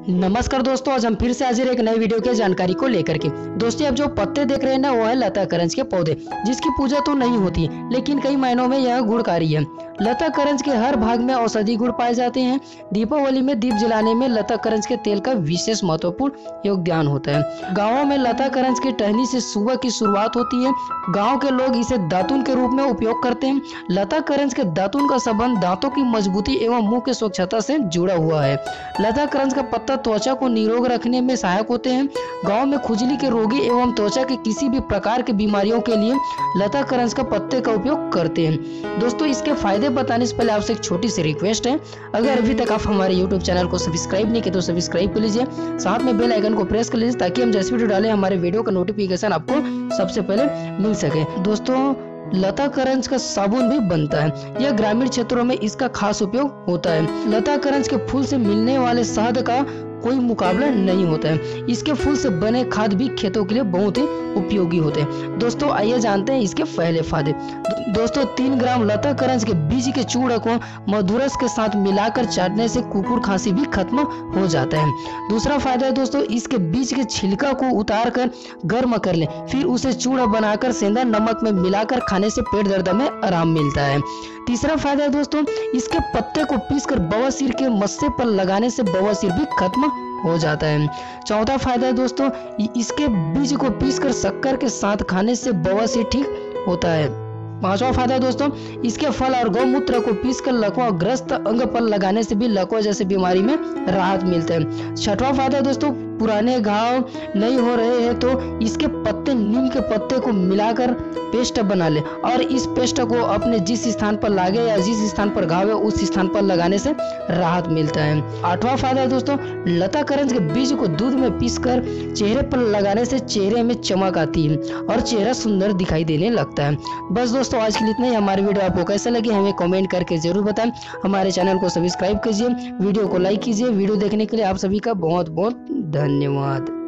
नमस्कार दोस्तों, आज हम फिर से हाजिर एक नई वीडियो की जानकारी को लेकर के। दोस्तों, अब जो पत्ते देख रहे हैं ना, वो है लता करंज के पौधे, जिसकी पूजा तो नहीं होती लेकिन कई मायनों में यह गुणकारी है। लता करंज के हर भाग में औषधि गुण पाए जाते हैं। दीपावली में दीप जलाने में लता करंज के तेल का विशेष महत्वपूर्ण योगदान होता है। गाँवों में लता करंज की टहनी से सुबह की शुरुआत होती है। गाँव के लोग इसे दातुन के रूप में उपयोग करते हैं। लता करंज के दातुन का संबंध दांतों की मजबूती एवं मुंह की स्वच्छता से जुड़ा हुआ है। लता करंज का पत्ता त्वचा को निरोग रखने में सहायक होते हैं। गांव में खुजली के रोगी एवं त्वचा के किसी भी प्रकार की बीमारियों के लिए लता करंज का पत्ते का उपयोग करते हैं। दोस्तों, इसके फायदे बताने से पहले आपसे एक छोटी सी रिक्वेस्ट है, अगर अभी तक आप हमारे YouTube चैनल को सब्सक्राइब नहीं किए तो सब्सक्राइब कर लीजिए, साथ में बेल आइकन को प्रेस कर लीजिए ताकि हम जैसे वीडियो डालें हमारे वीडियो का नोटिफिकेशन आपको सबसे पहले मिल सके। दोस्तों, लता करंज का साबुन भी बनता है। यह ग्रामीण क्षेत्रों में इसका खास उपयोग होता है। लता करंज के फूल से मिलने वाले शहद का कोई मुकाबला नहीं होता है। इसके फूल से बने खाद भी खेतों के लिए बहुत ही उपयोगी होते हैं। दोस्तों, आइए जानते हैं इसके पहले फायदे। दोस्तों, 3 ग्राम लता करंज के बीज के चूर्ण को मधुरस के साथ मिलाकर चाटने से कुकुर खांसी भी खत्म हो जाता है। दूसरा फायदा है दोस्तों, इसके बीज के छिलका को उतार कर गर्म कर लें, फिर उसे चूर्ण बनाकर सेंधा नमक में मिलाकर खाने से पेट दर्द में आराम मिलता है। तीसरा फायदा है दोस्तों, इसके पत्ते को पीसकर बवासीर के मस्से पर लगाने से बवासीर भी खत्म हो जाता है। चौथा फायदा है दोस्तों, इसके बीज को पीसकर शक्कर के साथ खाने से बवासीर ठीक होता है। पांचवा फायदा है दोस्तों, इसके फल और गौमूत्र को पीसकर लकवा ग्रस्त अंग पर लगाने से भी लकवा जैसी बीमारी में राहत मिलता है। छठवां फायदा है दोस्तों, पुराने घाव नहीं हो रहे हैं तो इसके पत्ते नीम के पत्ते को मिलाकर पेस्ट बना ले और इस पेस्ट को अपने जिस स्थान पर लागे या जिस स्थान पर घाव है उस स्थान पर लगाने से राहत मिलता है। आठवां फायदा है दोस्तों, लता करंज के बीज को दूध में पीसकर चेहरे पर लगाने से चेहरे में चमक आती है और चेहरा सुंदर दिखाई देने लगता है। बस दोस्तों, आज के लिए इतना ही। हमारी वीडियो आपको कैसा लगी हमें कमेंट करके जरूर बताएं। हमारे चैनल को सब्सक्राइब कीजिए, वीडियो को लाइक कीजिए। वीडियो देखने के लिए आप सभी का बहुत बहुत धन्यवाद।